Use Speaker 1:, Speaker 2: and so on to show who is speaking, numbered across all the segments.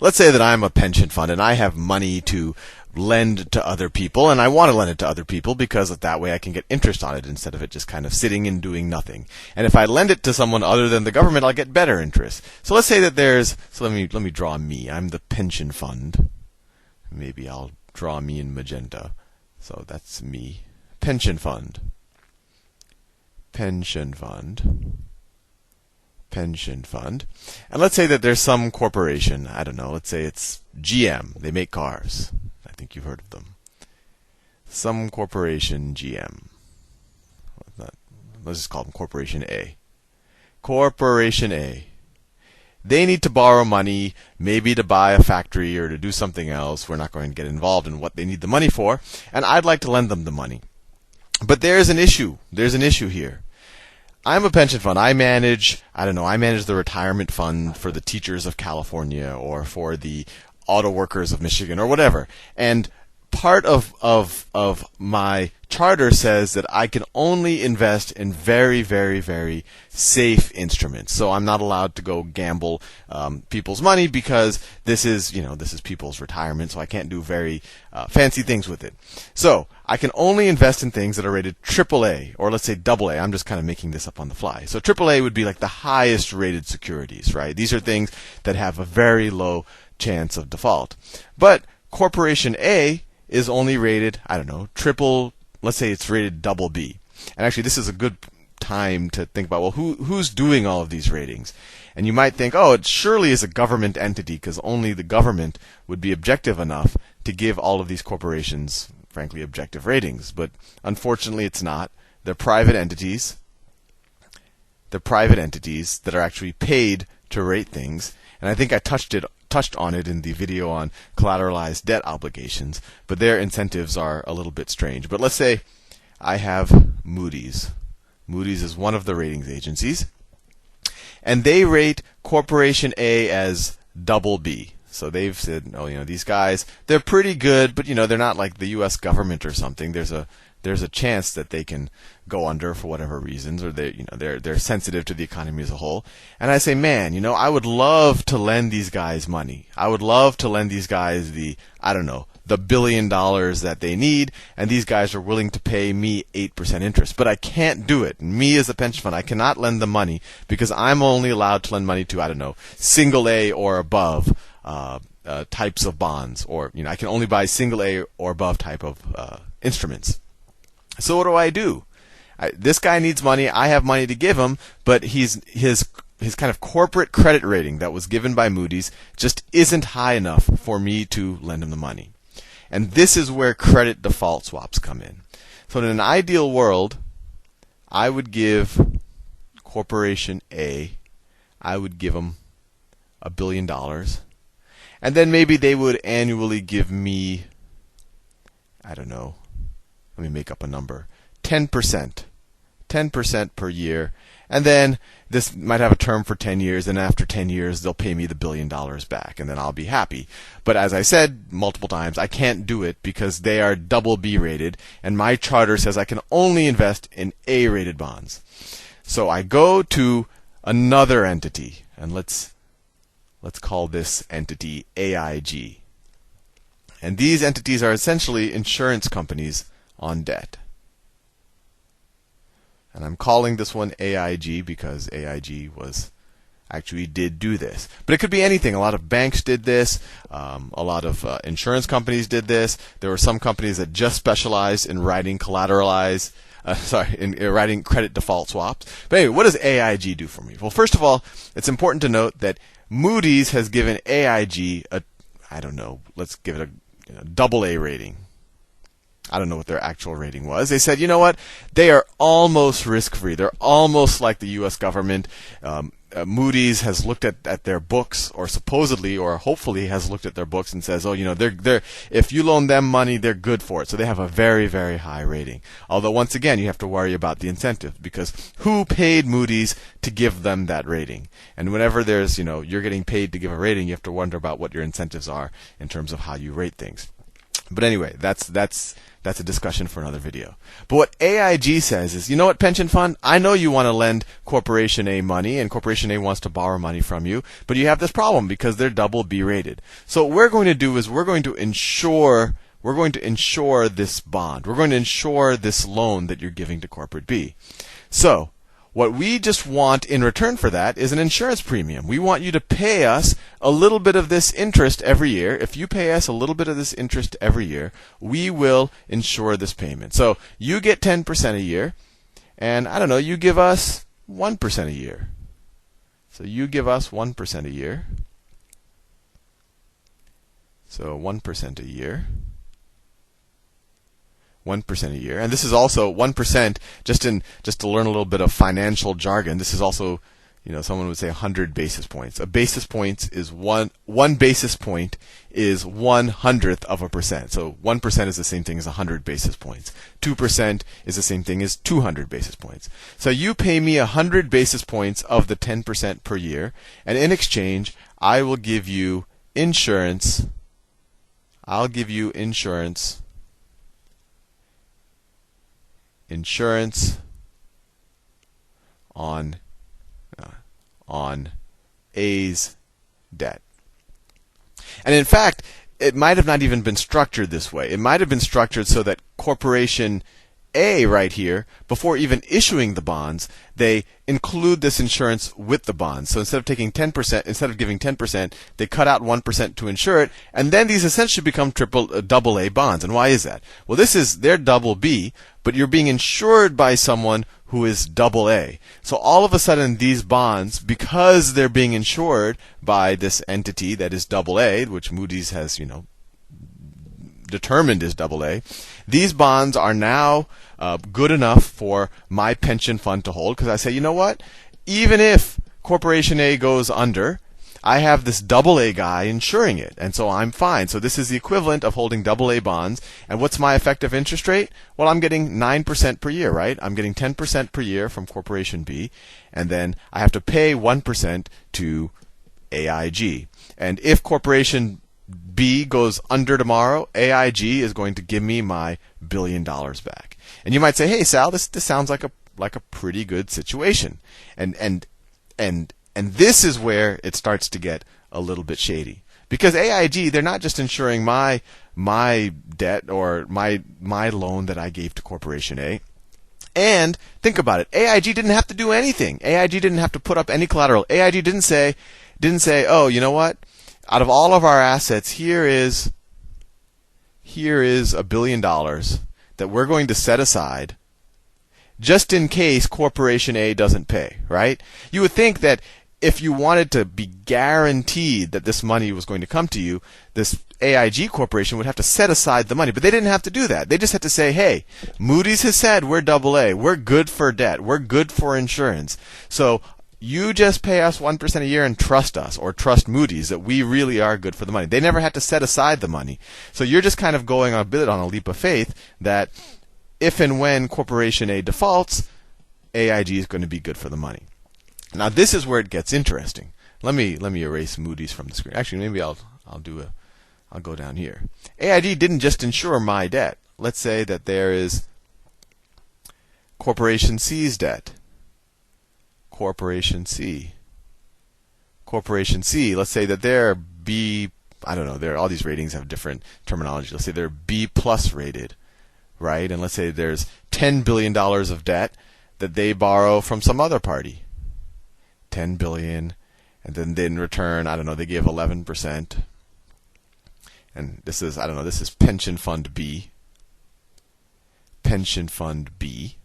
Speaker 1: let's say that I'm a pension fund and I have money to lend to other people, and I want to lend it to other people because that way I can get interest on it instead of it just kind of sitting and doing nothing. And if I lend it to someone other than the government, I'll get better interest. So let's say that let me draw me. I'm the pension fund. Maybe I'll draw me in magenta. So that's me. Pension fund. Pension fund. Pension fund. And let's say that there's some corporation. I don't know. Let's say it's GM. They make cars. I think you've heard of them. Some corporation, GM. Let's just call them Corporation A. Corporation A. They need to borrow money, maybe to buy a factory or to do something else. We're not going to get involved in what they need the money for. And I'd like to lend them the money. But there's an issue. There's an issue here. I'm a pension fund. I manage the retirement fund for the teachers of California or for the auto workers of Michigan or whatever. And part of my charter says that I can only invest in very, very, very safe instruments. So I'm not allowed to go gamble people's money because this is people's retirement. So I can't do very fancy things with it. So I can only invest in things that are rated AAA, or let's say AA. I'm just kind of making this up on the fly. So AAA would be like the highest rated securities, right? These are things that have a very low chance of default. But Corporation A is only rated, let's say it's rated BB. And actually, this is a good time to think about, well, who's doing all of these ratings? And you might think, oh, it surely is a government entity, because only the government would be objective enough to give all of these corporations, frankly, objective ratings. But unfortunately, it's not. They're private entities. They're private entities that are actually paid to rate things. And I think I touched on it in the video on collateralized debt obligations, but their incentives are a little bit strange. But let's say I have Moody's. Moody's is one of the ratings agencies, and they rate Corporation A as BB. So they've said, these guys, they're pretty good, but they're not like the U.S. government or something. There's a chance that they can go under for whatever reasons, or they're sensitive to the economy as a whole. And I say, man, I would love to lend these guys money. I would love to lend these guys the $1 billion that they need, and these guys are willing to pay me 8% interest. But I can't do it. Me as a pension fund, I cannot lend them money because I'm only allowed to lend money to, single A or above types of bonds, or I can only buy single A or above type of instruments. So what do? This guy needs money. I have money to give him, but his kind of corporate credit rating that was given by Moody's just isn't high enough for me to lend him the money. And this is where credit default swaps come in. So in an ideal world, I would give Corporation A, I would give them $1 billion. And then maybe they would annually give me, let me make up a number, 10%. 10% per year. And then this might have a term for 10 years, and after 10 years, they'll pay me the $1 billion back, and then I'll be happy. But as I said multiple times, I can't do it because they are BB rated, and my charter says I can only invest in A-rated bonds. So I go to another entity, and let's call this entity AIG. And these entities are essentially insurance companies on debt. And I'm calling this one AIG because AIG did do this. But it could be anything. A lot of banks did this. A lot of insurance companies did this. There were some companies that just specialized in writing in writing credit default swaps. But anyway, what does AIG do for me? Well, first of all, it's important to note that Moody's has given AIG let's give it a AA rating. I don't know what their actual rating was. They said, they are almost risk-free. They're almost like the U.S. government. Moody's has looked at their books, or supposedly, or hopefully has looked at their books and says, they're if you loan them money, they're good for it. So they have a very, very high rating. Although once again, you have to worry about the incentive, because who paid Moody's to give them that rating? And whenever there's, you're getting paid to give a rating, you have to wonder about what your incentives are in terms of how you rate things. But anyway, that's a discussion for another video. But what AIG says is, you know what, pension fund? I know you want to lend Corporation A money, and Corporation A wants to borrow money from you, but you have this problem because they're double B rated. So what we're going to do is we're going to insure this bond. We're going to insure this loan that you're giving to Corporate B. So what we just want in return for that is an insurance premium. We want you to pay us a little bit of this interest every year. If you pay us a little bit of this interest every year, we will insure this payment. So you get 10% a year, and I don't know, you give us 1% a year. So you give us 1% a year. So 1% a year. 1% a year, and this is also 1%. Just to learn a little bit of financial jargon, this is also, someone would say 100 basis points. A basis point is one basis point is 1/100th of a percent. So 1% is the same thing as 100 basis points. 2% is the same thing as 200 basis points. So you pay me 100 basis points of the 10% per year, and in exchange, I will give you insurance. I'll give you insurance on A's debt. And in fact, it might have not even been structured this way. It might have been structured so that Corporation A right here, before even issuing the bonds, they include this insurance with the bonds. So instead of giving 10%, they cut out 1% to insure it, and then these essentially become double A bonds. And why is that? Well, they're double B, but you're being insured by someone who is double A. So all of a sudden, these bonds, because they're being insured by this entity that is double A, which Moody's has, determined is double A, these bonds are now good enough for my pension fund to hold, because I say, you know what? Even if Corporation A goes under, I have this double A guy insuring it, and so I'm fine. So this is the equivalent of holding double A bonds. And what's my effective interest rate? Well, I'm getting 9% per year, right? I'm getting 10% per year from Corporation B, and then I have to pay 1% to AIG. And if Corporation B goes under tomorrow, AIG is going to give me my $1 billion back. And you might say, hey, Sal, this sounds like a pretty good situation. And this is where it starts to get a little bit shady. Because AIG, they're not just insuring my debt or my loan that I gave to Corporation A. And think about it. AIG didn't have to do anything. AIG didn't have to put up any collateral. AIG didn't say, oh, you know what? Out of all of our assets, here is $1 billion that we're going to set aside just in case Corporation A doesn't pay, right? You would think that if you wanted to be guaranteed that this money was going to come to you, this AIG Corporation would have to set aside the money. But they didn't have to do that. They just had to say, hey, Moody's has said we're double A. We're good for debt. We're good for insurance. So you just pay us 1% a year and trust us, or trust Moody's that we really are good for the money. They never had to set aside the money. So you're just kind of going a bit on a leap of faith that if and when Corporation A defaults, AIG is going to be good for the money. Now this is where it gets interesting. Let me erase Moody's from the screen. Actually, maybe I'll go down here. AIG didn't just insure my debt. Let's say that there is Corporation C's debt. Corporation C. Let's say that they're B. I don't know. All these ratings have different terminology. Let's say they're B plus rated, right? And let's say there's $10 billion of debt that they borrow from some other party. 10 billion, and then in return, I don't know, they give 11%. And this is pension fund B. Pension fund B.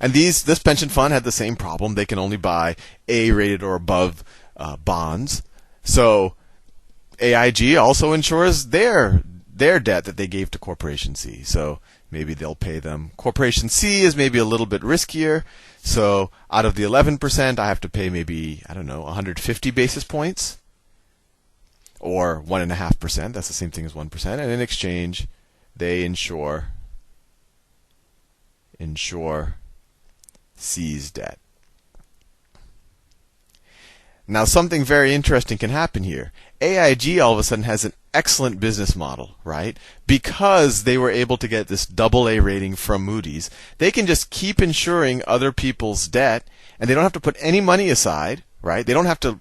Speaker 1: And this pension fund had the same problem. They can only buy A-rated or above bonds. So AIG also insures their debt that they gave to Corporation C. So maybe they'll pay them. Corporation C is maybe a little bit riskier. So out of the 11%, I have to pay maybe, 150 basis points. Or 1.5%. That's the same thing as 1%. And in exchange, they insure C's debt. Now, something very interesting can happen here. AIG all of a sudden has an excellent business model, right? Because they were able to get this AA rating from Moody's, they can just keep insuring other people's debt, and they don't have to put any money aside, right? They don't have to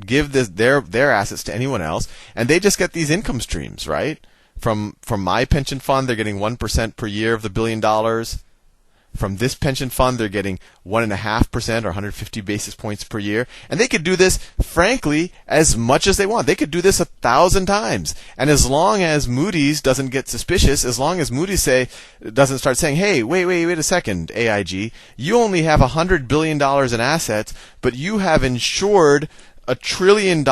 Speaker 1: give their assets to anyone else, and they just get these income streams, right? From my pension fund, they're getting 1% per year of the $1 billion. From this pension fund, they're getting 1.5% or 150 basis points per year. And they could do this, frankly, as much as they want. They could do this 1,000 times. And as long as Moody's doesn't get suspicious, as long as Moody's doesn't start saying, hey, wait a second, AIG, you only have $100 billion in assets, but you have insured $1 trillion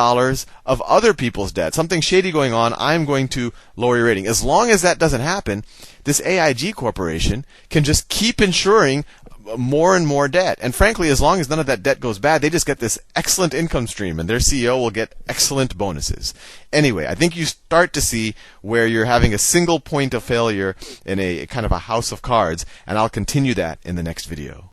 Speaker 1: of other people's debt, something shady going on, I'm going to lower your rating. As long as that doesn't happen, this AIG corporation can just keep insuring more and more debt. And frankly, as long as none of that debt goes bad, they just get this excellent income stream, and their CEO will get excellent bonuses. Anyway, I think you start to see where you're having a single point of failure in a kind of a house of cards, and I'll continue that in the next video.